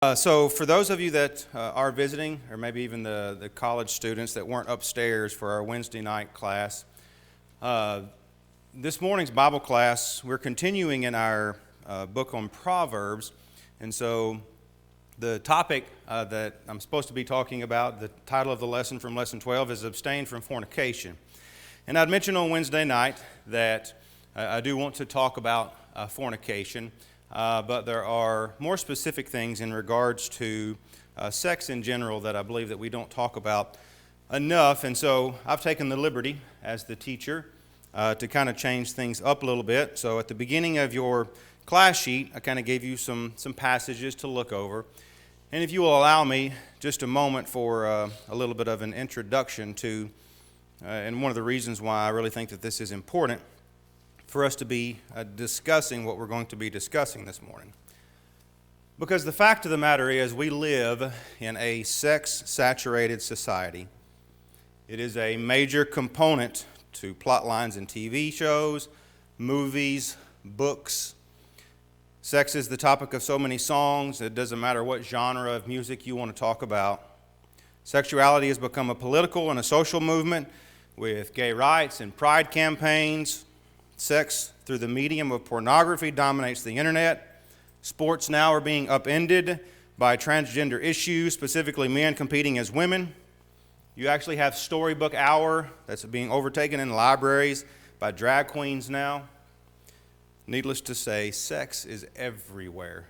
So for those of you that are visiting, or maybe even the college students that weren't upstairs for our Wednesday night class, this morning's Bible class, we're continuing in our book on Proverbs. And so the topic that I'm supposed to be talking about, the title of the lesson from Lesson 12 is Abstain from Fornication. And I'd mentioned on Wednesday night that I do want to talk about fornication. But there are more specific things in regards to sex in general that I believe that we don't talk about enough. And so I've taken the liberty as the teacher to kind of change things up a little bit. So at the beginning of your class sheet, I kind of gave you some passages to look over. And if you will allow me just a moment for a little bit of an introduction to, and one of the reasons why I really think that this is important for us to be discussing what we're going to be discussing this morning. Because the fact of the matter is we live in a sex-saturated society. It is a major component to plot lines in TV shows, movies, books. Sex is the topic of so many songs. It doesn't matter what genre of music you want to talk about. Sexuality has become a political and a social movement with gay rights and pride campaigns. Sex through the medium of pornography dominates the internet. Sports now are being upended by transgender issues, specifically men competing as women. You actually have Storybook Hour that's being overtaken in libraries by drag queens now. Needless to say, sex is everywhere.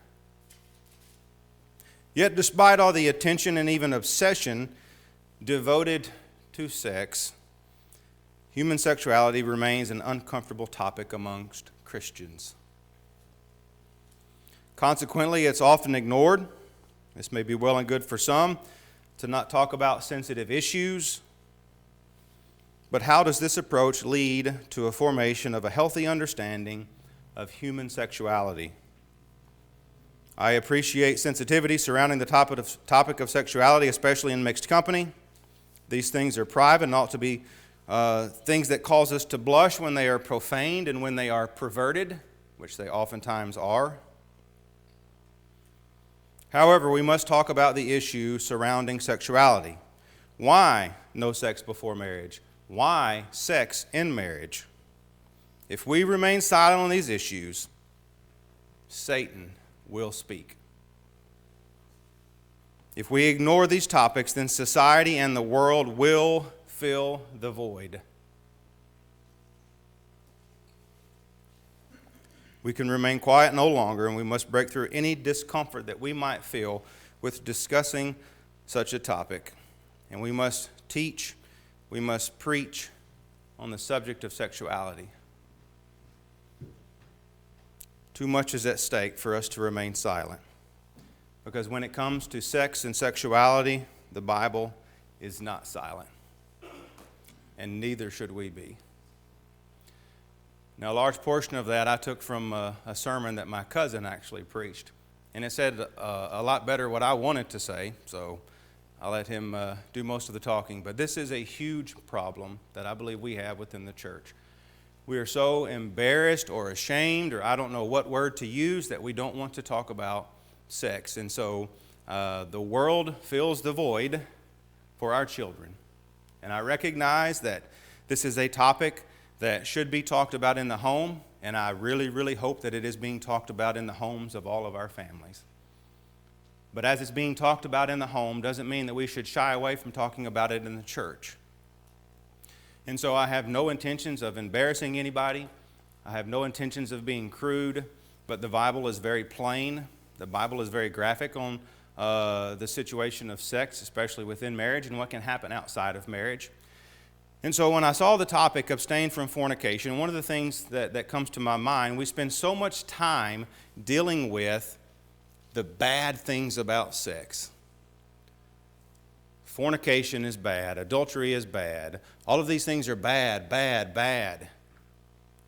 Yet despite all the attention and even obsession devoted to sex, human sexuality remains an uncomfortable topic amongst Christians. Consequently, it's often ignored. This may be well and good for some to not talk about sensitive issues. But how does this approach lead to a formation of a healthy understanding of human sexuality? I appreciate sensitivity surrounding the topic of sexuality, especially in mixed company. These things are private and ought to be things that cause us to blush when they are profaned and when they are perverted, which they oftentimes are. However, we must talk about the issue surrounding sexuality. Why no sex before marriage? Why sex in marriage? If we remain silent on these issues, Satan will speak. If we ignore these topics, then society and the world will fill the void. We can remain quiet no longer, and we must break through any discomfort that we might feel with discussing such a topic. And we must teach, we must preach on the subject of sexuality. Too much is at stake for us to remain silent. Because when it comes to sex and sexuality, the Bible is not silent. And neither should we be. Now, a large portion of that I took from a sermon that my cousin actually preached. And it said a lot better what I wanted to say, so I'll let him do most of the talking. But this is a huge problem that I believe we have within the church. We are so embarrassed or ashamed, or I don't know what word to use, that we don't want to talk about sex. And so the world fills the void for our children. And I recognize that this is a topic that should be talked about in the home, and I really, really hope that it is being talked about in the homes of all of our families. But as it's being talked about in the home doesn't mean that we should shy away from talking about it in the church. And so I have no intentions of embarrassing anybody. I have no intentions of being crude, but the Bible is very plain. The Bible is very graphic on the situation of sex, especially within marriage, and what can happen outside of marriage. And so when I saw the topic, abstain from fornication, one of the things that comes to my mind, we spend so much time dealing with the bad things about sex. Fornication is bad. Adultery is bad. All of these things are bad, bad, bad.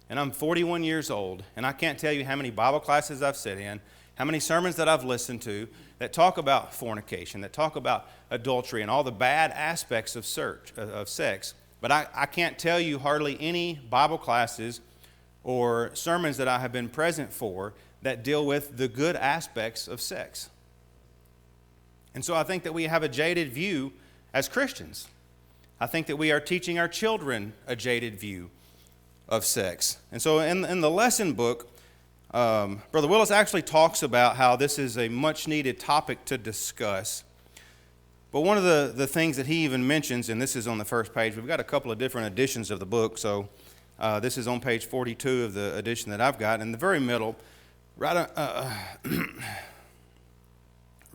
And I'm 41 years old, and I can't tell you how many Bible classes I've sat in, how many sermons that I've listened to that talk about fornication, that talk about adultery and all the bad aspects of sex. But I can't tell you hardly any Bible classes or sermons that I have been present for that deal with the good aspects of sex. And so I think that we have a jaded view as Christians. I think that we are teaching our children a jaded view of sex. And so in the lesson book, Brother Willis actually talks about how this is a much needed topic to discuss. But one of the things that he even mentions, and this is on the first page, we've got a couple of different editions of the book, so this is on page 42 of the edition that I've got. In the very middle, right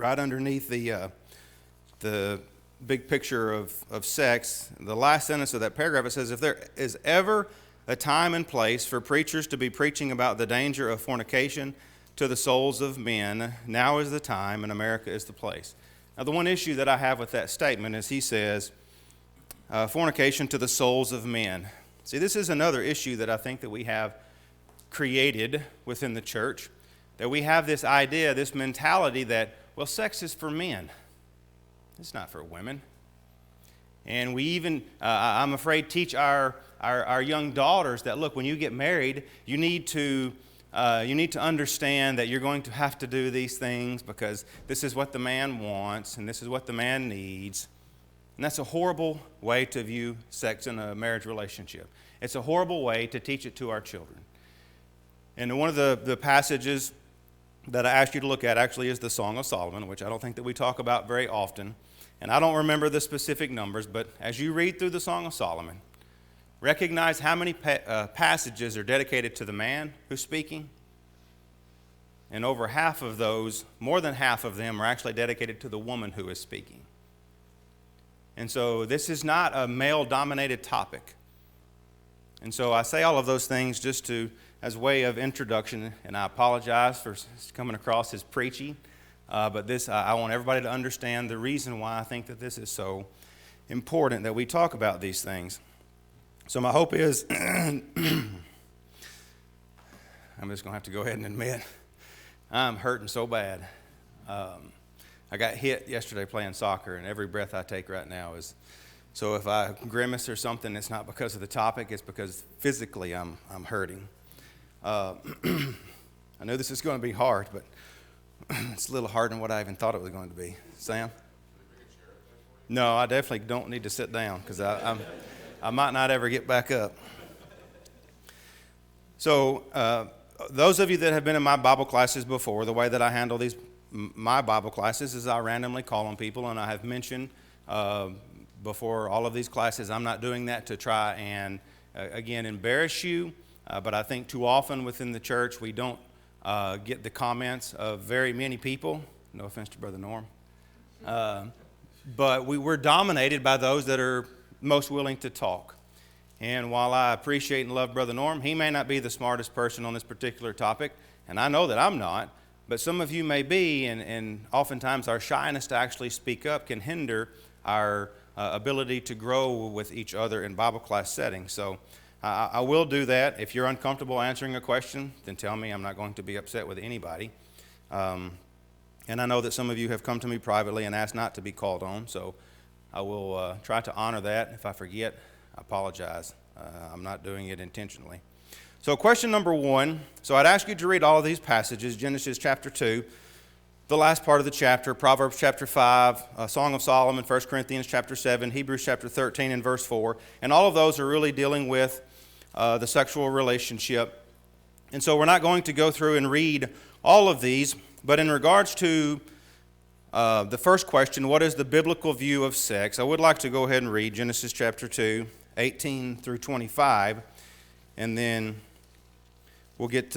underneath the big picture of sex, the last sentence of that paragraph, it says, if there is ever a time and place for preachers to be preaching about the danger of fornication to the souls of men, now is the time and America is the place. Now, the one issue that I have with that statement is he says, fornication to the souls of men. See, this is another issue that I think that we have created within the church, that we have this idea, this mentality that, well, sex is for men. It's not for women. And we even, I'm afraid, teach our young daughters that, look, when you get married, you need to understand that you're going to have to do these things because this is what the man wants and this is what the man needs. And that's a horrible way to view sex in a marriage relationship. It's a horrible way to teach it to our children. And one of the passages that I asked you to look at actually is the Song of Solomon, which I don't think that we talk about very often. And I don't remember the specific numbers, but as you read through the Song of Solomon, recognize how many passages are dedicated to the man who's speaking. And over half of those, more than half of them, are actually dedicated to the woman who is speaking. And so this is not a male-dominated topic. And so I say all of those things just as a way of introduction, and I apologize for coming across as preachy. But I want everybody to understand the reason why I think that this is so important that we talk about these things. So my hope is, I'm just going to have to go ahead and admit, I'm hurting so bad. I got hit yesterday playing soccer, and every breath I take right now is, so if I grimace or something, it's not because of the topic, it's because physically I'm hurting. I know this is going to be hard, but it's a little harder than what I even thought it was going to be. Sam? No, I definitely don't need to sit down because I might not ever get back up. So those of you that have been in my Bible classes before, the way that I handle my Bible classes is I randomly call on people, and I have mentioned before all of these classes, I'm not doing that to try and, again, embarrass you, but I think too often within the church we don't get the comments of very many people. No offense to Brother Norm. But we're dominated by those that are most willing to talk. And while I appreciate and love Brother Norm, he may not be the smartest person on this particular topic, and I know that I'm not, but some of you may be, and oftentimes our shyness to actually speak up can hinder our ability to grow with each other in Bible class settings. So I will do that. If you're uncomfortable answering a question, then tell me. I'm not going to be upset with anybody. And I know that some of you have come to me privately and asked not to be called on, so I will try to honor that. If I forget, I apologize. I'm not doing it intentionally. So question number 1. So I'd ask you to read all of these passages, Genesis chapter 2, the last part of the chapter, Proverbs chapter 5, Song of Solomon, 1 Corinthians chapter 7, Hebrews chapter 13 and verse 4. And all of those are really dealing with the sexual relationship. And so we're not going to go through and read all of these, but in regards to the first question, what is the biblical view of sex? I would like to go ahead and read Genesis chapter 2, 18 through 25, and then we'll get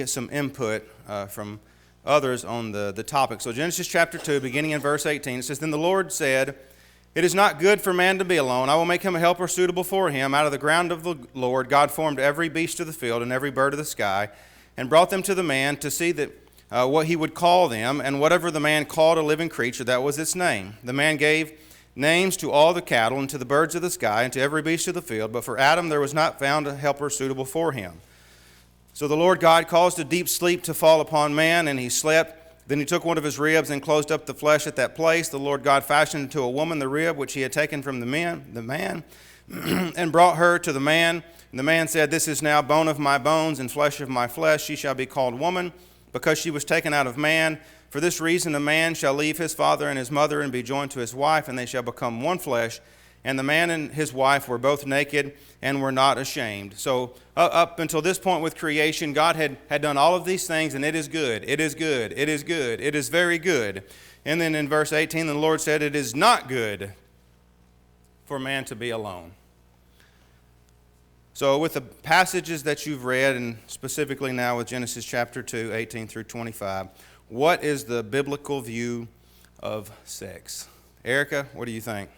some input from others on the topic. So Genesis chapter 2, beginning in verse 18, it says, Then the Lord said, It is not good for man to be alone. I will make him a helper suitable for him. Out of the ground of the Lord, God formed every beast of the field and every bird of the sky, and brought them to the man to see that what he would call them, and whatever the man called a living creature, that was its name. The man gave names to all the cattle, and to the birds of the sky, and to every beast of the field, but for Adam there was not found a helper suitable for him. So the Lord God caused a deep sleep to fall upon man, and he slept. Then he took one of his ribs and closed up the flesh at that place. The Lord God fashioned into a woman the rib which he had taken from the man, and brought her to the man. And the man said, This is now bone of my bones and flesh of my flesh. She shall be called woman, because she was taken out of man. For this reason a man shall leave his father and his mother and be joined to his wife, and they shall become one flesh. And the man and his wife were both naked and were not ashamed. So up until this point with creation, God had done all of these things, and it is good, it is good, it is good, it is very good. And then in verse 18, the Lord said, it is not good for man to be alone. So with the passages that you've read, and specifically now with Genesis chapter 2, 18 through 25, what is the biblical view of sex? Erica, what do you think?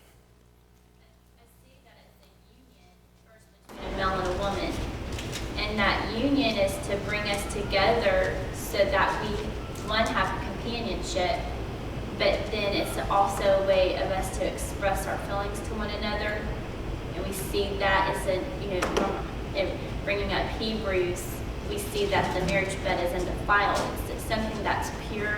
A male and a woman, and that union is to bring us together so that we, one, have companionship, but then it's also a way of us to express our feelings to one another. And we see that as in bringing up Hebrews, we see that the marriage bed is undefiled. It's something that's pure.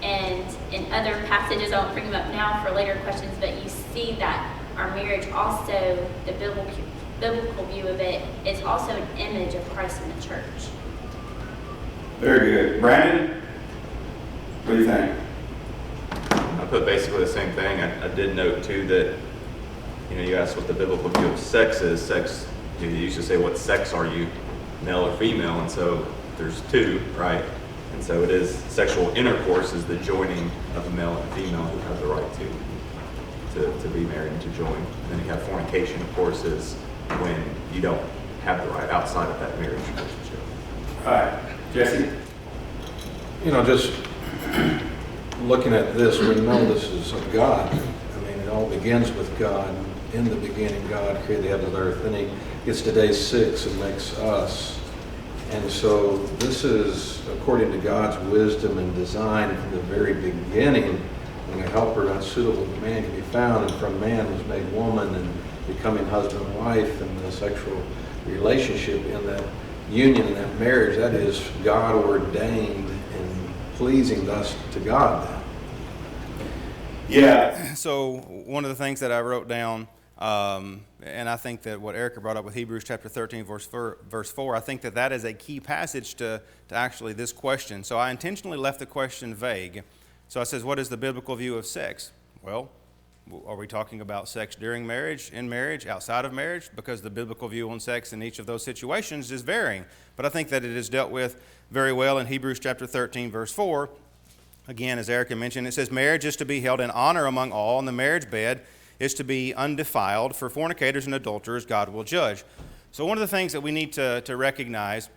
And in other passages, I won't bring them up now for later questions, but you see that our marriage also, the biblical view of it, is also an image of Christ in the church. Very good. Brandon, what do you think? I put basically the same thing. I did note too that, you asked what the biblical view of sex is. Sex, you used to say, what sex are you, male or female? And so there's two, right? And so it is, sexual intercourse is the joining of a male and a female who have the right to be married and to join. And then you have fornication, of course, is when you don't have the right outside of that marriage relationship. All right. Jesse? Just looking at this, we know this is of God. I mean, it all begins with God. In the beginning, God created the heavens and earth. Then he gets to day 6 and makes us. And so this is, according to God's wisdom and design from the very beginning, when a helper not suitable to man can be found, and from man was made woman, and becoming husband and wife, and the sexual relationship in that union, in that marriage, that is God ordained and pleasing thus to God. Yeah. So one of the things that I wrote down, and I think that what Erica brought up with Hebrews chapter 13, verse 4, I think that is a key passage to actually this question. So I intentionally left the question vague. So I says, what is the biblical view of sex? Well, are we talking about sex during marriage, in marriage, outside of marriage? Because the biblical view on sex in each of those situations is varying. But I think that it is dealt with very well in Hebrews chapter 13, verse 4. Again, as Erica mentioned, it says, marriage is to be held in honor among all, and the marriage bed is to be undefiled. For fornicators and adulterers, God will judge. So one of the things that we need to recognize,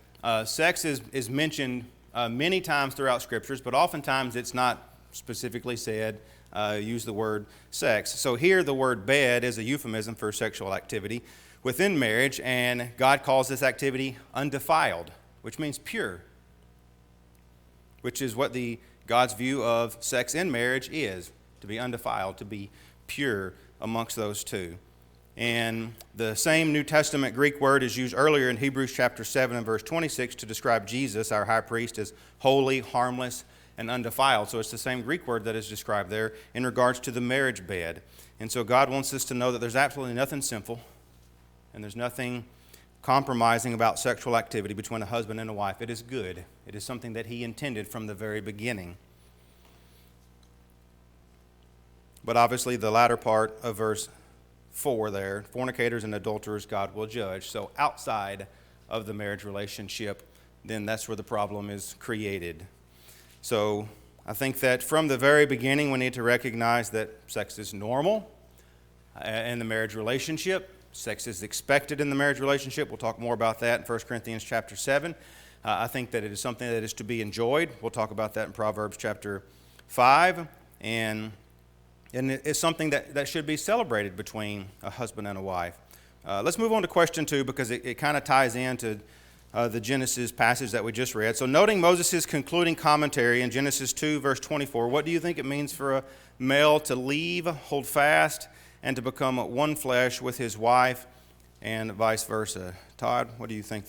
sex is mentioned many times throughout Scriptures, but oftentimes it's not specifically said, use the word sex. So here the word bed is a euphemism for sexual activity within marriage, and God calls this activity undefiled, which means pure, which is what God's view of sex in marriage is, to be undefiled, to be pure amongst those two. And the same New Testament Greek word is used earlier in Hebrews chapter 7 and verse 26 to describe Jesus, our high priest, as holy, harmless, and undefiled. So it's the same Greek word that is described there in regards to the marriage bed. And so God wants us to know that there's absolutely nothing sinful and there's nothing compromising about sexual activity between a husband and a wife. It is good. It is something that He intended from the very beginning. But obviously the latter part of verse 4 there, fornicators and adulterers God will judge. So outside of the marriage relationship, then that's where the problem is created. So I think that from the very beginning we need to recognize that sex is normal in the marriage relationship. Sex is expected in the marriage relationship. We'll talk more about that in 1 Corinthians chapter 7. I think that it is something that is to be enjoyed. We'll talk about that in Proverbs chapter 5. And it's something that should be celebrated between a husband and a wife. Let's move on to question 2 because it kind of ties into the Genesis passage that we just read. So noting Moses' concluding commentary in Genesis 2, verse 24, what do you think it means for a male to leave, hold fast, and to become one flesh with his wife, and vice versa? Todd, what do you think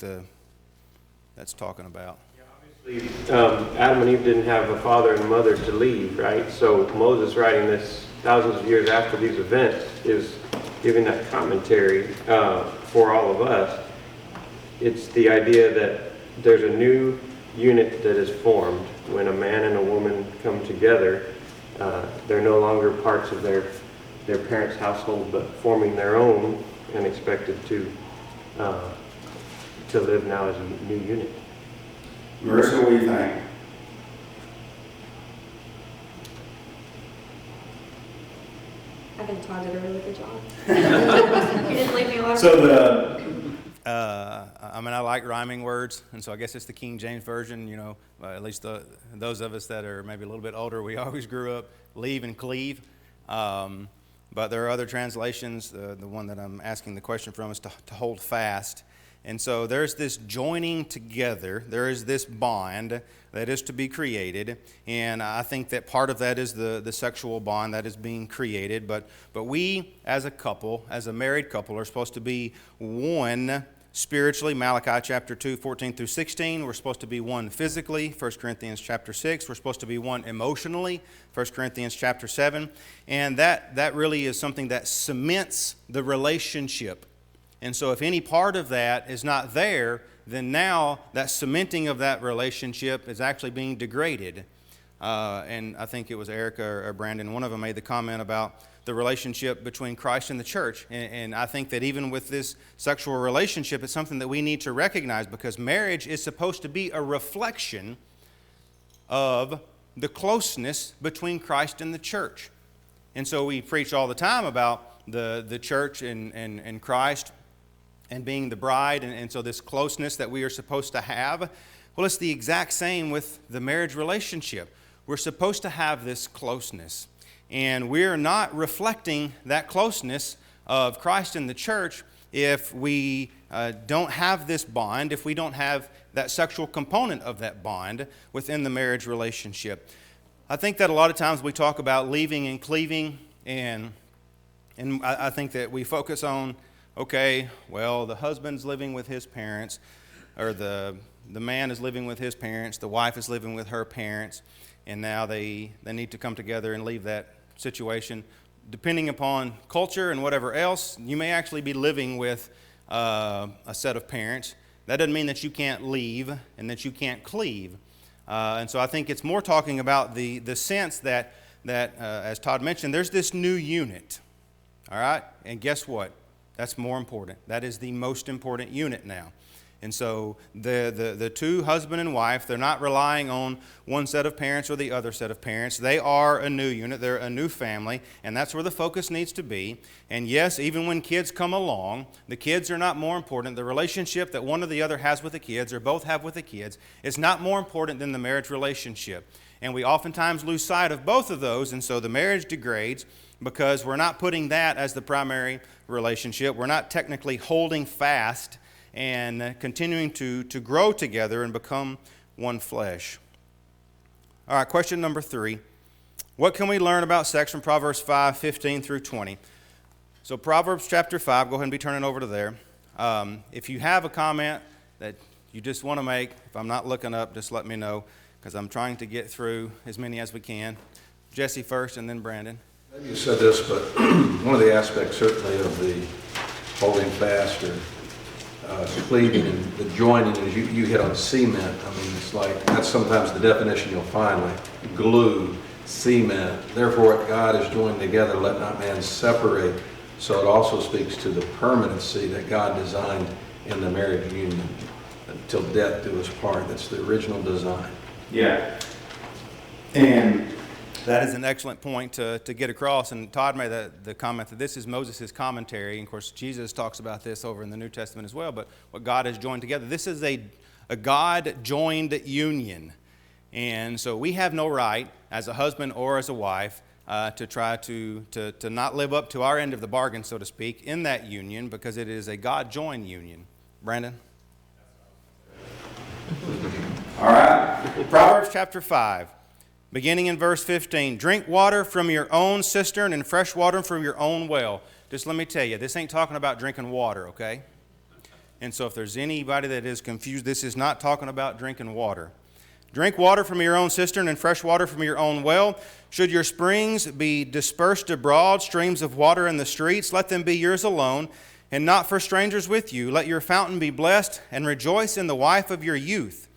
that's talking about? Yeah, obviously, Adam and Eve didn't have a father and mother to leave, right? So Moses, writing this thousands of years after these events, is giving that commentary for all of us. It's the idea that there's a new unit that is formed, when a man and a woman come together, they're no longer parts of their parents' household, but forming their own and expected to live now as a new unit. Marissa, what do you think? I think Todd did a really good job. He didn't leave me alone. So I like rhyming words, and so I guess it's the King James Version, at least those of us that are maybe a little bit older, we always grew up leave and cleave. But there are other translations. The one that I'm asking the question from is to hold fast. And so there's this joining together. There is this bond that is to be created. And I think that part of that is the sexual bond that is being created. But we, as a couple, as a married couple, are supposed to be one spiritually. Malachi chapter 2, 14 through 16. We're supposed to be one physically. 1 Corinthians chapter 6. We're supposed to be one emotionally. 1 Corinthians chapter 7. And that really is something that cements the relationship. And so if any part of that is not there, then now that cementing of that relationship is actually being degraded. And I think it was Erica or Brandon, one of them made the comment about the relationship between Christ and the church. And I think that even with this sexual relationship, it's something that we need to recognize, because marriage is supposed to be a reflection of the closeness between Christ and the church. And so we preach all the time about the church and Christ and being the bride, and so this closeness that we are supposed to have. Well, it's the exact same with the marriage relationship. We're supposed to have this closeness, and we're not reflecting that closeness of Christ and the church if we don't have this bond, if we don't have that sexual component of that bond within the marriage relationship. I think that a lot of times we talk about leaving and cleaving, and I think that we focus on, okay, well, the husband's living with his parents, or the man is living with his parents, the wife is living with her parents, and now they need to come together and leave that situation. Depending upon culture and whatever else, you may actually be living with a set of parents. That doesn't mean that you can't leave and that you can't cleave. And so I think it's more talking about the sense that as Todd mentioned, there's this new unit, all right? And guess what? That's more important. That is the most important unit now. And so the two, husband and wife, they're not relying on one set of parents or the other set of parents. They are a new unit. They're a new family, and that's where the focus needs to be. And yes, even when kids come along, the kids are not more important. The relationship that one or the other has with the kids, or both have with the kids, is not more important than the marriage relationship. And we oftentimes lose sight of both of those, and so the marriage degrades because we're not putting that as the primary relationship. We're not technically holding fast and continuing to grow together and become one flesh. All right, question number 3. What can we learn about sex from Proverbs 5, 15 through 20? So Proverbs chapter 5, go ahead and be turning over to there. If you have a comment that you just want to make, if I'm not looking up, just let me know, because I'm trying to get through as many as we can. Jesse first, and then Brandon. Maybe you said this, but one of the aspects certainly of the holding fast or cleaving and the joining is you hit on cement. I mean, it's like, that's sometimes the definition you'll find, like glue, cement. Therefore, what God has joined together, let not man separate. So it also speaks to the permanency that God designed in the marriage union, until death do us part. That's the original design. Yeah. And that is an excellent point to get across. And Todd made the comment that this is Moses' commentary. And of course, Jesus talks about this over in the New Testament as well. But what God has joined together, this is a God-joined union. And so we have no right, as a husband or as a wife, to try to not live up to our end of the bargain, so to speak, in that union, because it is a God-joined union. Brandon? All right. Proverbs chapter 5. Beginning in verse 15, drink water from your own cistern and fresh water from your own well. Just let me tell you, this ain't talking about drinking water, okay? And so if there's anybody that is confused, this is not talking about drinking water. Drink water from your own cistern and fresh water from your own well. Should your springs be dispersed abroad, streams of water in the streets, let them be yours alone, and not for strangers with you. Let your fountain be blessed, and rejoice in the wife of your youth.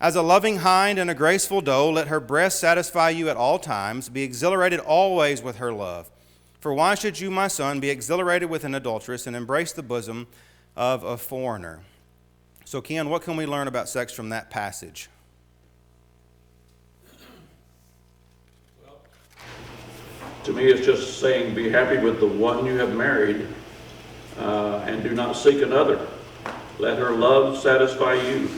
As a loving hind and a graceful doe, let her breast satisfy you at all times. Be exhilarated always with her love. For why should you, my son, be exhilarated with an adulteress and embrace the bosom of a foreigner? So, Ken, what can we learn about sex from that passage? To me, it's just saying be happy with the one you have married and do not seek another. Let her love satisfy you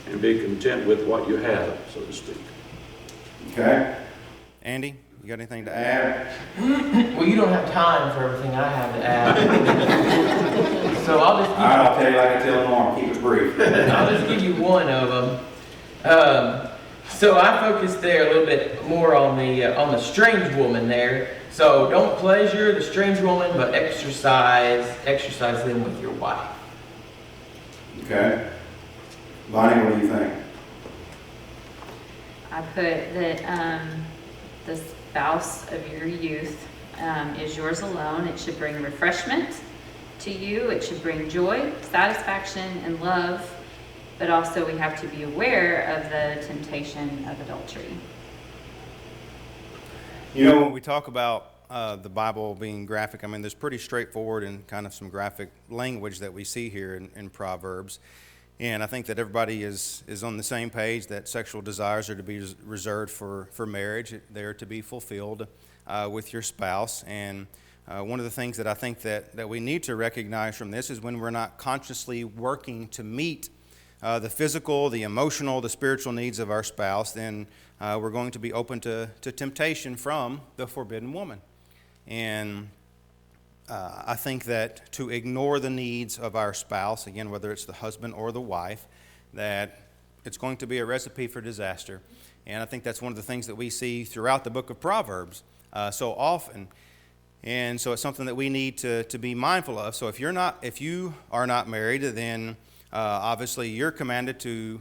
and be content with what you have, so to speak. Okay. Andy, you got anything to add? Well, you don't have time for everything I have to add. So I'll just I'll tell you like I tell Norm, keep it brief. I'll just give you one of them. So I focused there a little bit more on the strange woman there. So don't pleasure the strange woman, but exercise them with your wife. Okay. Bonnie, what do you think? I put that the spouse of your youth is yours alone. It should bring refreshment to you. It should bring joy, satisfaction, and love. But also we have to be aware of the temptation of adultery. You know, when we talk about the Bible being graphic, I mean, there's pretty straightforward and kind of some graphic language that we see here in Proverbs. And I think that everybody is on the same page that sexual desires are to be reserved for marriage. They're to be fulfilled with your spouse. And one of the things that I think that we need to recognize from this is when we're not consciously working to meet the physical, the emotional, the spiritual needs of our spouse, then we're going to be open to temptation from the forbidden woman. And I think that to ignore the needs of our spouse, again, whether it's the husband or the wife, that it's going to be a recipe for disaster. And I think that's one of the things that we see throughout the book of Proverbs so often. And so it's something that we need to be mindful of. So if you are not married, then obviously you're commanded to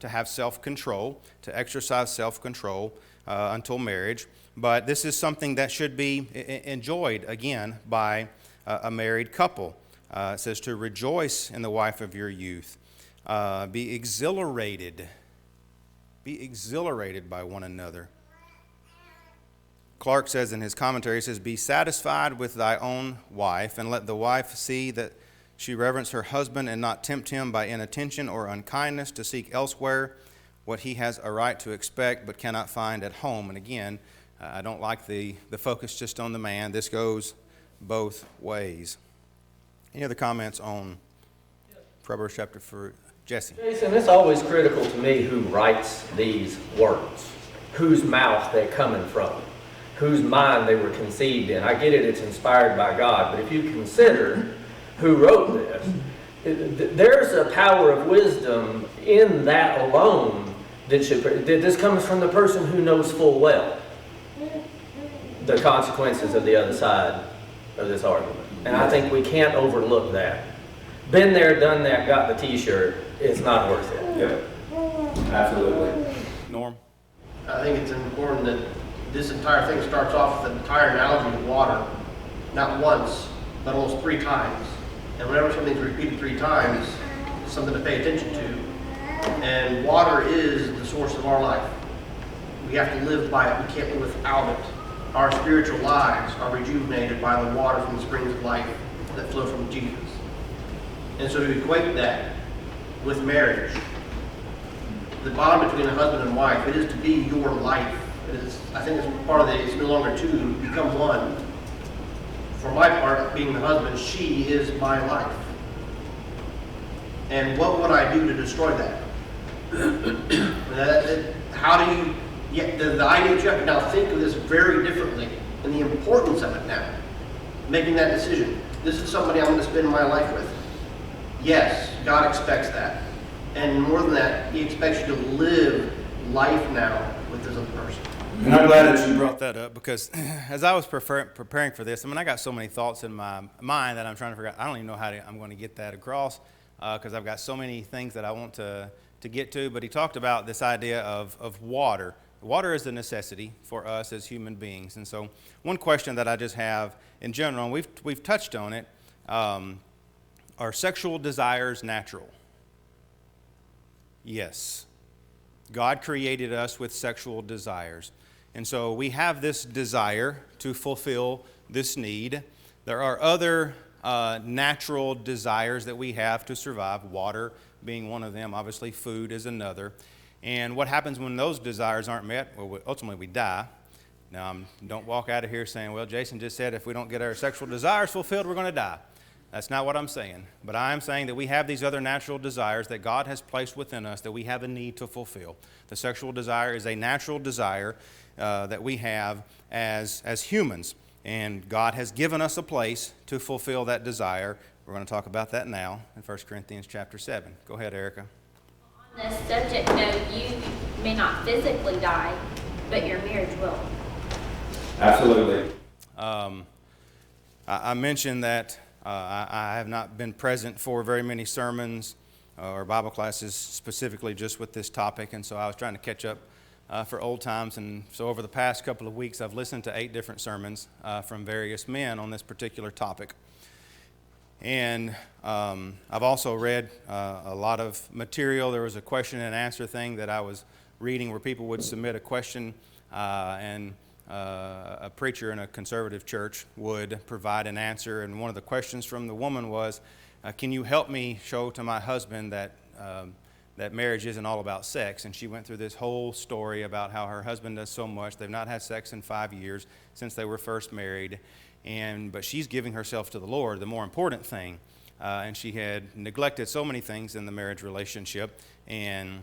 have self-control, to exercise self-control until marriage. But this is something that should be enjoyed, again, by a married couple. It says to rejoice in the wife of your youth. Be exhilarated. Be exhilarated by one another. Clark says in his commentary, he says, be satisfied with thy own wife, and let the wife see that she reverence her husband and not tempt him by inattention or unkindness to seek elsewhere what he has a right to expect but cannot find at home. And again, I don't like the focus just on the man. This goes both ways. Any other comments on Proverbs chapter 4? Jesse. Jason, it's always critical to me who writes these words, whose mouth they're coming from, whose mind they were conceived in. I get it, it's inspired by God, but if you consider who wrote this, there's a power of wisdom in that alone that this comes from the person who knows full well the consequences of the other side of this argument. And I think we can't overlook that. Been there, done that, got the t-shirt, it's not worth it. Yeah, absolutely. Norm? I think it's important that this entire thing starts off with an entire analogy of water, not once, but almost 3 times. And whenever something's repeated 3 times, it's something to pay attention to. And water is the source of our life. We have to live by it. We can't live without it. Our spiritual lives are rejuvenated by the water from the springs of life that flow from Jesus. And so to equate that with marriage, the bond between a husband and wife, it is to be your life. It is, I think it's part of the, it's no longer 2, you become 1. For my part, being the husband, she is my life. And what would I do to destroy that? How do you, the idea that you have to now think of this very differently and the importance of it now, making that decision. This is somebody I'm going to spend my life with. Yes, God expects that. And more than that, He expects you to live life now with this other person. And I'm glad that you brought that up because as I was preparing for this, I mean, I got so many thoughts in my mind that I'm trying to figure out. I don't even know how I'm going to get that across because I've got so many things that I want to get to. But he talked about this idea of water. Water is a necessity for us as human beings. And so one question that I just have in general, and we've touched on it, are sexual desires natural? Yes. God created us with sexual desires. And so we have this desire to fulfill this need. There are other natural desires that we have to survive, water being one of them, obviously food is another. And what happens when those desires aren't met? Well, ultimately we die. Now, don't walk out of here saying, well, Jason just said if we don't get our sexual desires fulfilled, we're going to die. That's not what I'm saying. But I am saying that we have these other natural desires that God has placed within us that we have a need to fulfill. The sexual desire is a natural desire that we have as humans. And God has given us a place to fulfill that desire. We're going to talk about that now in 1 Corinthians chapter 7. Go ahead, Erica. On this subject, though, you may not physically die, but your marriage will. Absolutely. I mentioned that I have not been present for very many sermons or Bible classes specifically just with this topic, and so I was trying to catch up for old times. And so over the past couple of weeks, I've listened to 8 different sermons from various men on this particular topic. And I've also read a lot of material. There was a question and answer thing that I was reading where people would submit a question and a preacher in a conservative church would provide an answer. And one of the questions from the woman was, can you help me show to my husband that that marriage isn't all about sex? And she went through this whole story about how her husband does so much. They've not had sex in 5 years since they were first married. But she's giving herself to the Lord, the more important thing. And she had neglected so many things in the marriage relationship. And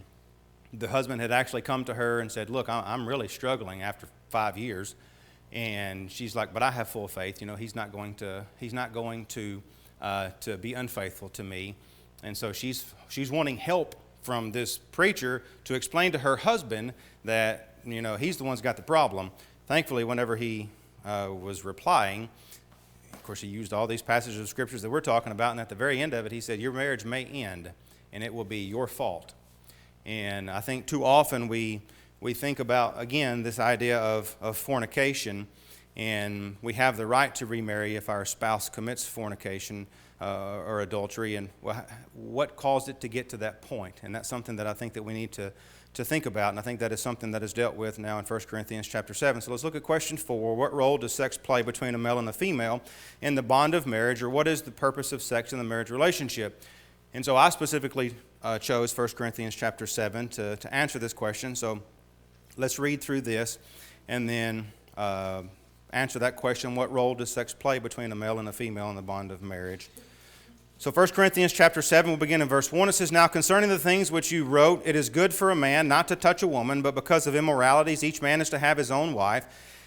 the husband had actually come to her and said, look, I'm really struggling after 5 years. And she's like, but I have full faith. You know, he's not going to be unfaithful to me. And so she's wanting help from this preacher to explain to her husband that, you know, he's the one's got the problem. Thankfully, whenever he was replying, of course, he used all these passages of scriptures that we're talking about, and at the very end of it, he said, your marriage may end, and it will be your fault. And I think too often we think about, again, this idea of fornication, and we have the right to remarry if our spouse commits fornication or adultery, and what caused it to get to that point. And that's something that I think that we need to think about, and I think that is something that is dealt with now in 1 Corinthians chapter 7. So let's look at question 4. What role does sex play between a male and a female in the bond of marriage, or what is the purpose of sex in the marriage relationship? And so I specifically chose 1 Corinthians chapter 7 to answer this question. So let's read through this and then answer that question. What role does sex play between a male and a female in the bond of marriage? So 1 Corinthians chapter 7, we'll begin in verse 1. It says, now concerning the things which you wrote, it is good for a man not to touch a woman, but because of immoralities each man is to have his own wife,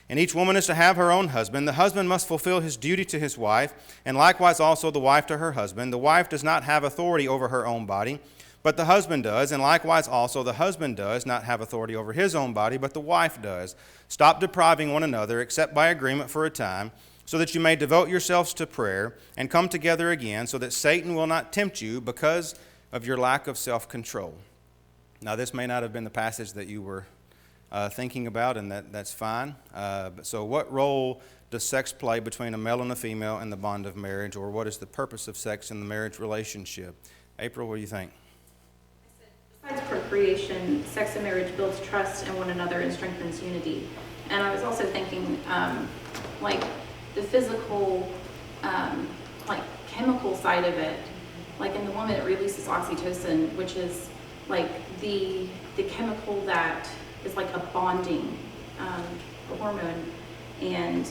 and each woman is to have her own husband. The husband must fulfill his duty to his wife, and likewise also the wife to her husband. The wife does not have authority over her own body, but the husband does, and likewise also the husband does not have authority over his own body, but the wife does. Stop depriving one another, except by agreement for a time, so that you may devote yourselves to prayer and come together again, so that Satan will not tempt you because of your lack of self-control. Now, this may not have been the passage that you were thinking about, and that's fine. So what role does sex play between a male and a female in the bond of marriage, or what is the purpose of sex in the marriage relationship? April, what do you think? Besides procreation, sex and marriage builds trust in one another and strengthens unity. And I was also thinking, like the physical, like chemical side of it. Like in the woman, it releases oxytocin, which is like the chemical that is like a bonding hormone, and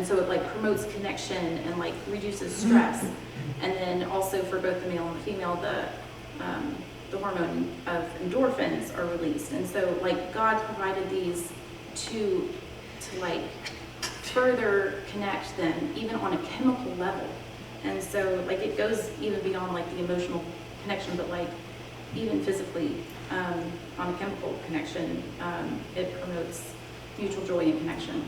so it like promotes connection and like reduces stress. And then also for both the male and the female, the hormone of endorphins are released. And so like God provided these to like further connect them even on a chemical level. And so like it goes even beyond like the emotional connection, but like even physically on a chemical connection, it promotes mutual joy and connection.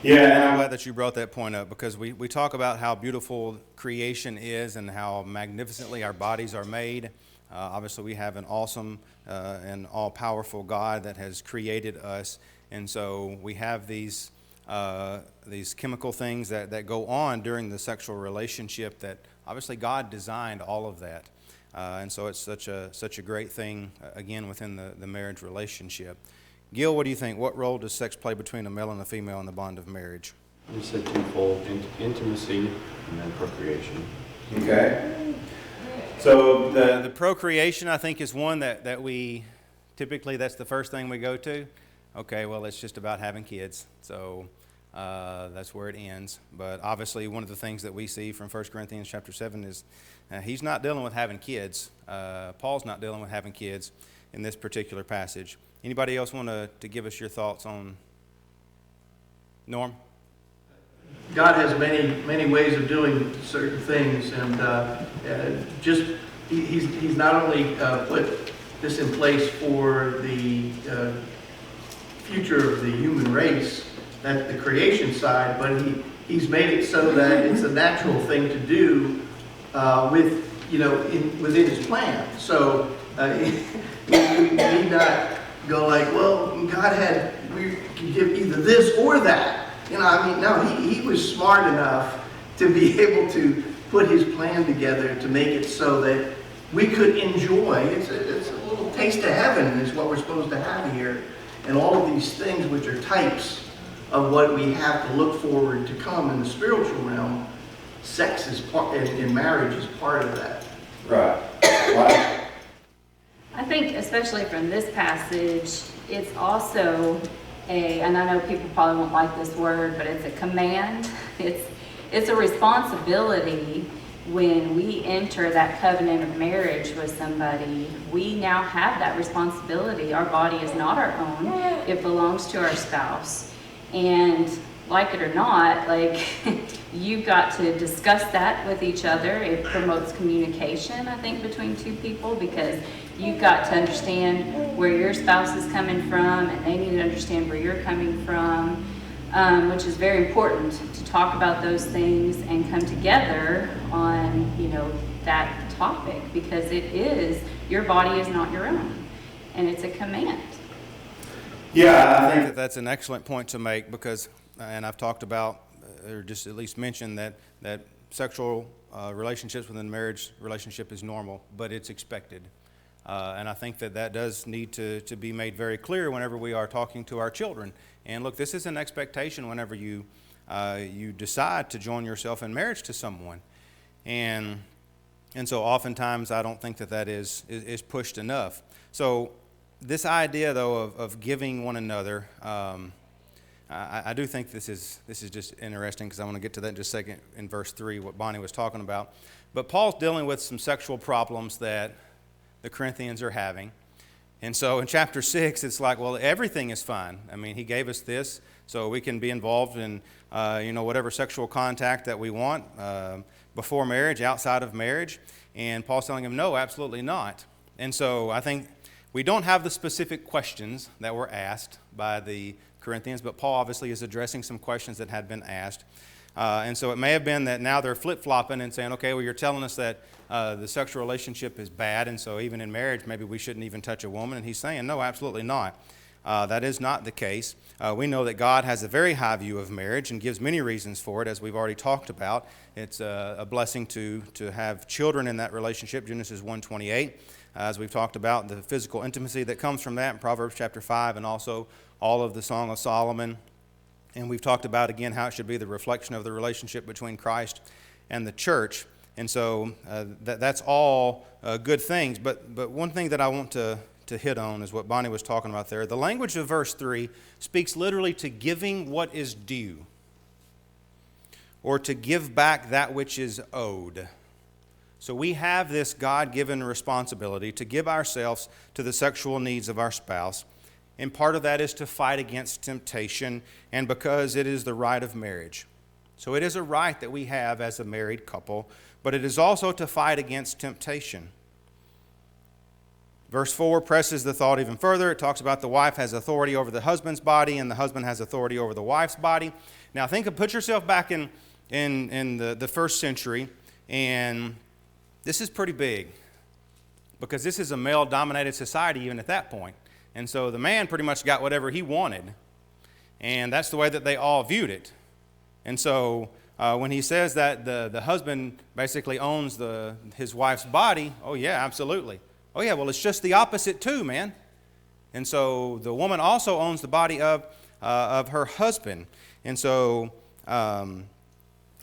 Yeah, and I'm glad that you brought that point up, because we talk about how beautiful creation is and how magnificently our bodies are made. Obviously, we have an awesome and all-powerful God that has created us, and so we have these chemical things that go on during the sexual relationship that obviously God designed all of that. And so it's such a great thing, again, within the marriage relationship. Gil, what do you think? What role does sex play between a male and a female in the bond of marriage? You said twofold, intimacy and then procreation. Okay. So the procreation, I think, is one that we typically, that's the first thing we go to. Okay, well, it's just about having kids. So that's where it ends. But obviously, one of the things that we see from 1 Corinthians chapter 7 is he's not dealing with having kids. Paul's not dealing with having kids in this particular passage. Anybody else want to give us your thoughts on Norm? God has many ways of doing certain things, and he's not only put this in place for the future of the human race, that's the creation side, but he's made it so that it's a natural thing to do within his plan. So we need not go like, well, we can give either this or that. No, he was smart enough to be able to put his plan together to make it so that we could enjoy. It's a little taste of heaven is what we're supposed to have here. And all of these things which are types of what we have to look forward to come in the spiritual realm, sex is part, and marriage is part of that. Right. I think especially from this passage, it's also and I know people probably won't like this word, but it's a command. It's a responsibility when we enter that covenant of marriage with somebody. We now have that responsibility. Our body is not our own. It belongs to our spouse. And like it or not, you've got to discuss that with each other. It promotes communication, I think, between two people, because you've got to understand where your spouse is coming from, and they need to understand where you're coming from, which is very important to talk about those things and come together on, that topic, because it is, your body is not your own, and it's a command. Yeah, I think that's an excellent point to make, because, and I've talked about, or just at least mentioned that sexual relationships within a marriage relationship is normal, but it's expected. And I think that does need to be made very clear whenever we are talking to our children. And look, this is an expectation whenever you decide to join yourself in marriage to someone. And so oftentimes I don't think that is pushed enough. So this idea, though, of giving one another, I do think this is just interesting, because I want to get to that in just a second in verse 3, what Bonnie was talking about. But Paul's dealing with some sexual problems that the Corinthians are having. And so in chapter 6, it's like, well, everything is fine. I mean, he gave us this so we can be involved in, whatever sexual contact that we want before marriage, outside of marriage. And Paul's telling him, no, absolutely not. And so I think we don't have the specific questions that were asked by the Corinthians, but Paul obviously is addressing some questions that had been asked. And so it may have been that now they're flip-flopping and saying, okay, well, you're telling us that the sexual relationship is bad, and so even in marriage, maybe we shouldn't even touch a woman. And he's saying, no, absolutely not. That is not the case. We know that God has a very high view of marriage and gives many reasons for it, as we've already talked about. It's a blessing to have children in that relationship, Genesis 1:28. As we've talked about, the physical intimacy that comes from that in Proverbs chapter 5, and also all of the Song of Solomon. And we've talked about, again, how it should be the reflection of the relationship between Christ and the church. And so that's all good things. But one thing that I want to hit on is what Bonnie was talking about there. The language of verse 3 speaks literally to giving what is due, or to give back that which is owed. So we have this God-given responsibility to give ourselves to the sexual needs of our spouse. And part of that is to fight against temptation, and because it is the right of marriage. So it is a right that we have as a married couple, but it is also to fight against temptation. Verse 4 presses the thought even further. It talks about the wife has authority over the husband's body, and the husband has authority over the wife's body. Now put yourself back in the first century, and this is pretty big, because this is a male-dominated society even at that point. And so the man pretty much got whatever he wanted. And that's the way that they all viewed it. And so when he says that the husband basically owns his wife's body, oh yeah, absolutely. Oh yeah, well it's just the opposite too, man. And so the woman also owns the body of her husband. And so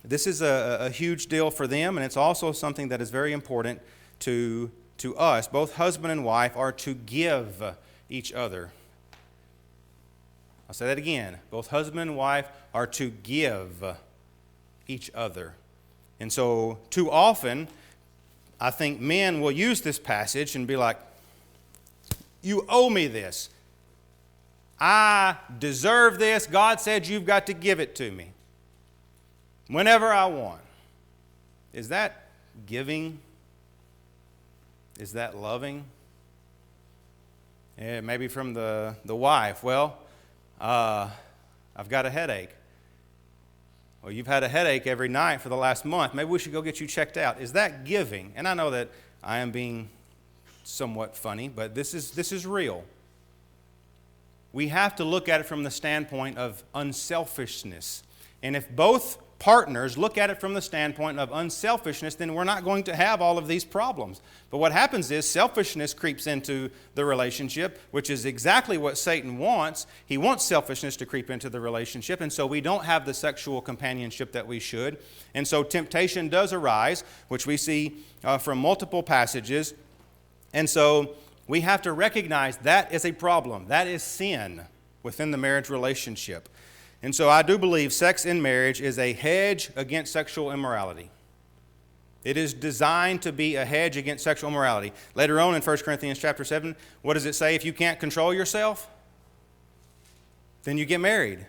this is a huge deal for them, and it's also something that is very important to us. Both husband and wife are to give each other. I'll say that again. Both husband and wife are to give each other. And so too often, I think men will use this passage and be like, you owe me this. I deserve this. God said you've got to give it to me whenever I want. Is that giving? Is that loving? Yeah, maybe from the wife. Well, I've got a headache. Well, you've had a headache every night for the last month. Maybe we should go get you checked out. Is that giving? And I know that I am being somewhat funny, but this is real. We have to look at it from the standpoint of unselfishness. And if both partners look at it from the standpoint of unselfishness, then we're not going to have all of these problems. But what happens is selfishness creeps into the relationship, which is exactly what Satan wants. He wants selfishness to creep into the relationship, and so we don't have the sexual companionship that we should. And so temptation does arise, which we see from multiple passages. And so we have to recognize that is a problem. That is sin within the marriage relationship. And so I do believe sex in marriage is a hedge against sexual immorality. It is designed to be a hedge against sexual immorality. Later on in 1 Corinthians chapter 7, what does it say? If you can't control yourself, then you get married.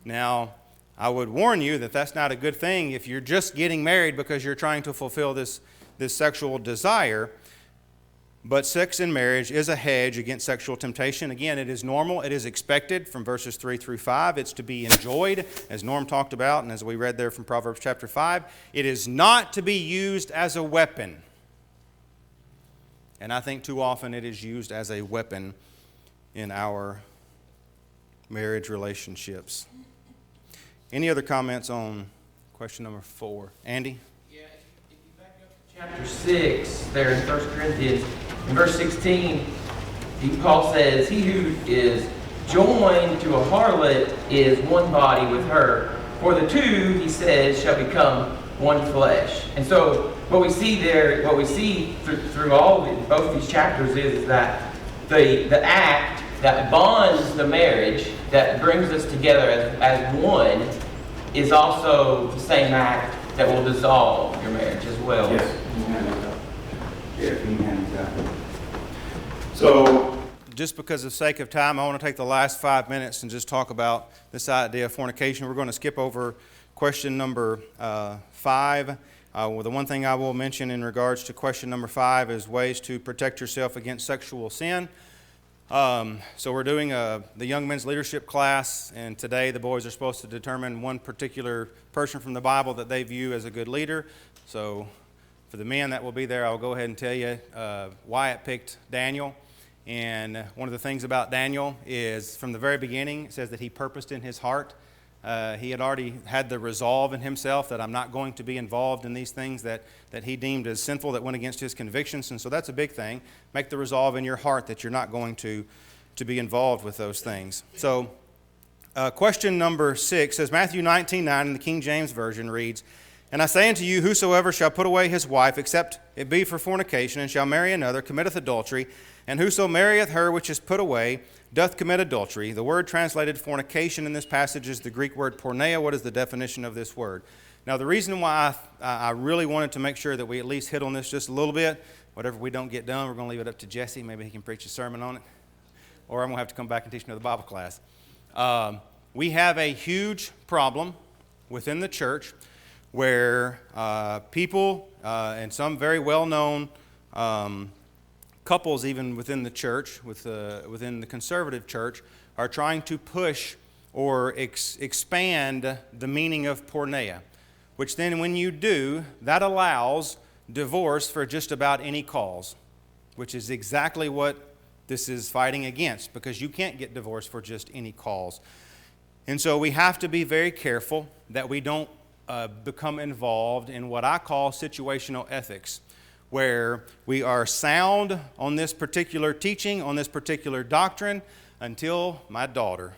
Now, I would warn you that that's not a good thing if you're just getting married because you're trying to fulfill this sexual desire. But sex in marriage is a hedge against sexual temptation. Again, it is normal. It is expected from verses 3 through 5. It's to be enjoyed, as Norm talked about, and as we read there from Proverbs chapter 5. It is not to be used as a weapon. And I think too often it is used as a weapon in our marriage relationships. Any other comments on question number 4? Andy? Yeah, if you back up to chapter 6 there in 1 Corinthians, in verse 16, Paul says, he who is joined to a harlot is one body with her. For the two, he says, shall become one flesh. And so what we see there, what we see through both these chapters is that the act that bonds the marriage, that brings us together as one, is also the same act that will dissolve your marriage as well. Yes. So, just because of sake of time, I want to take the last 5 minutes and just talk about this idea of fornication. We're going to skip over question number 5. Well, the one thing I will mention in regards to question number 5 is ways to protect yourself against sexual sin. So we're doing the young men's leadership class, and today the boys are supposed to determine one particular person from the Bible that they view as a good leader. So for the men that will be there, I'll go ahead and tell you Wyatt picked Daniel. And one of the things about Daniel is from the very beginning, it says that he purposed in his heart. He had already had the resolve in himself that I'm not going to be involved in these things that he deemed as sinful, that went against his convictions. And so that's a big thing. Make the resolve in your heart that you're not going to be involved with those things. So question number 6 says, Matthew 19:9 in the King James Version reads, And I say unto you, whosoever shall put away his wife, except it be for fornication, and shall marry another, committeth adultery. And whoso marrieth her which is put away, doth commit adultery. The word translated fornication in this passage is the Greek word porneia. What is the definition of this word? Now, the reason why I really wanted to make sure that we at least hit on this just a little bit, whatever we don't get done, we're going to leave it up to Jesse. Maybe he can preach a sermon on it. Or I'm going to have to come back and teach another Bible class. We have a huge problem within the church where people and some very well-known couples even within the church, within the conservative church, are trying to push or expand the meaning of porneia, which then when you do, that allows divorce for just about any cause, which is exactly what this is fighting against, because you can't get divorced for just any cause. And so we have to be very careful that we don't become involved in what I call situational ethics, where we are sound on this particular teaching, on this particular doctrine, until my daughter,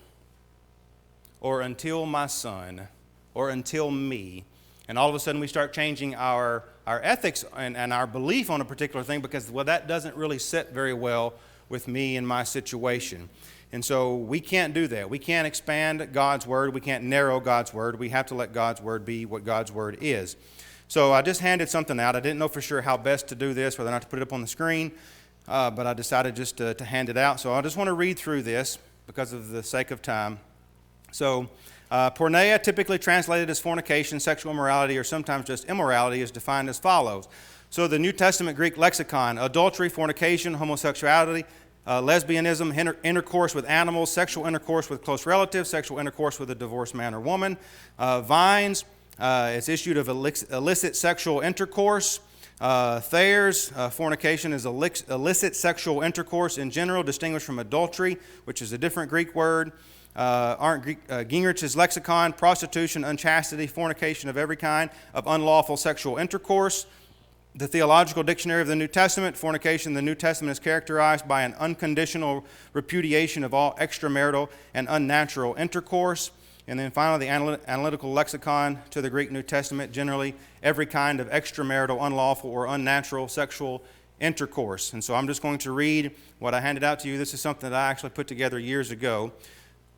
or until my son, or until me. And all of a sudden we start changing our ethics and our belief on a particular thing because, well, that doesn't really sit very well with me and my situation. And so we can't do that. We can't expand God's Word. We can't narrow God's Word. We have to let God's Word be what God's Word is. So I just handed something out. I didn't know for sure how best to do this, whether or not to put it up on the screen, but I decided just to hand it out. So I just want to read through this because of the sake of time. So porneia, typically translated as fornication, sexual immorality, or sometimes just immorality, is defined as follows. So the New Testament Greek lexicon: adultery, fornication, homosexuality, lesbianism, intercourse with animals, sexual intercourse with close relatives, sexual intercourse with a divorced man or woman. Vines, it's issued of illicit sexual intercourse. Thayers, fornication is illicit sexual intercourse in general, distinguished from adultery, which is a different Greek word. Gingrich's lexicon: prostitution, unchastity, fornication of every kind of unlawful sexual intercourse. The Theological Dictionary of the New Testament: fornication in the New Testament is characterized by an unconditional repudiation of all extramarital and unnatural intercourse. And then finally, the Analytical Lexicon to the Greek New Testament: generally every kind of extramarital, unlawful, or unnatural sexual intercourse. And so I'm just going to read what I handed out to you. This is something that I actually put together years ago.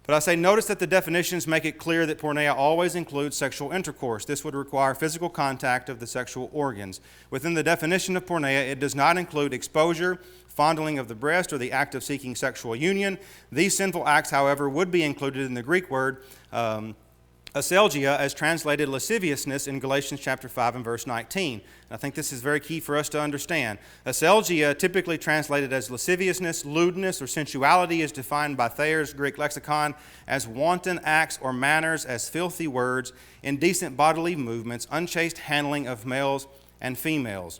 But I say, notice that the definitions make it clear that porneia always includes sexual intercourse. This would require physical contact of the sexual organs. Within the definition of porneia, it does not include exposure, fondling of the breast, or the act of seeking sexual union. These sinful acts, however, would be included in the Greek word aselgia, as translated lasciviousness in Galatians chapter 5 and verse 19. I think this is very key for us to understand. Aselgia, typically translated as lasciviousness, lewdness, or sensuality, is defined by Thayer's Greek lexicon as wanton acts or manners, as filthy words, indecent bodily movements, unchaste handling of males and females.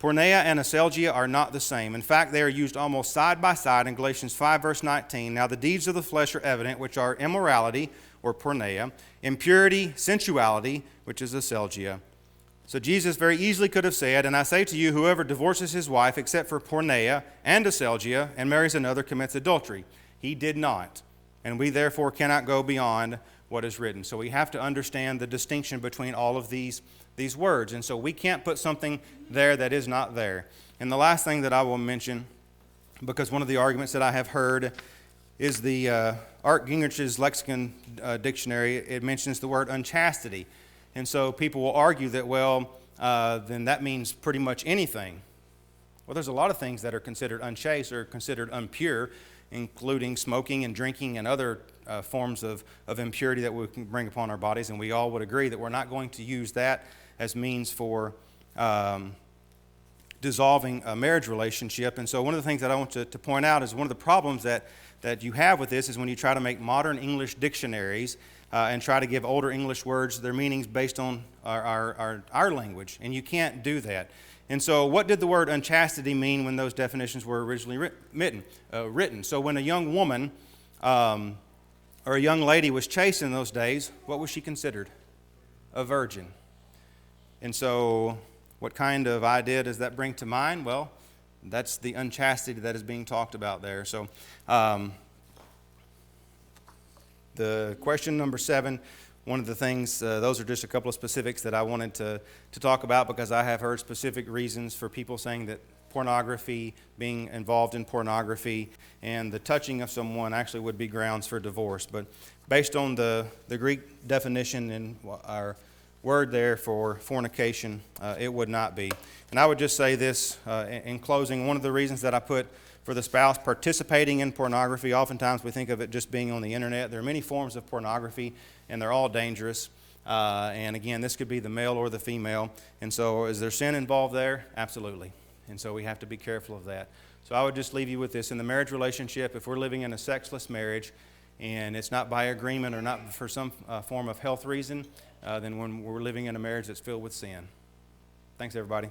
Porneia and aselgia are not the same. In fact, they are used almost side by side in Galatians 5 verse 19. Now the deeds of the flesh are evident, which are immorality, or porneia, impurity, sensuality, which is aselgia. So Jesus very easily could have said, and I say to you, whoever divorces his wife except for porneia and aselgia and marries another commits adultery. He did not. And we therefore cannot go beyond what is written. So we have to understand the distinction between all of these words. And so we can't put something there that is not there. And the last thing that I will mention, because one of the arguments that I have heard is the Art Gingrich's lexicon dictionary. It mentions the word unchastity. And so people will argue that, well, then that means pretty much anything. Well, there's a lot of things that are considered unchaste or considered impure, including smoking and drinking and other forms of impurity that we can bring upon our bodies. And we all would agree that we're not going to use that as means for dissolving a marriage relationship. And so one of the things that I want to point out is one of the problems that you have with this is when you try to make modern English dictionaries and try to give older English words their meanings based on our language. And you can't do that. And so what did the word unchastity mean when those definitions were originally written? So when a young woman or a young lady was chaste in those days, what was she considered? A virgin. And so what kind of idea does that bring to mind? Well, that's the unchastity that is being talked about there. So the question number 7, one of the things, those are just a couple of specifics that I wanted to talk about because I have heard specific reasons for people saying that pornography, being involved in pornography, and the touching of someone actually would be grounds for divorce. But based on the Greek definition and our word there for fornication, it would not be. And I would just say this in closing. One of the reasons that I put for the spouse participating in pornography, oftentimes we think of it just being on the internet. There are many forms of pornography, and they're all dangerous. And again, this could be the male or the female. And so is there sin involved there? Absolutely. And so we have to be careful of that. So I would just leave you with this. In the marriage relationship, if we're living in a sexless marriage, and it's not by agreement or not for some form of health reason, then when we're living in a marriage that's filled with sin. Thanks, everybody.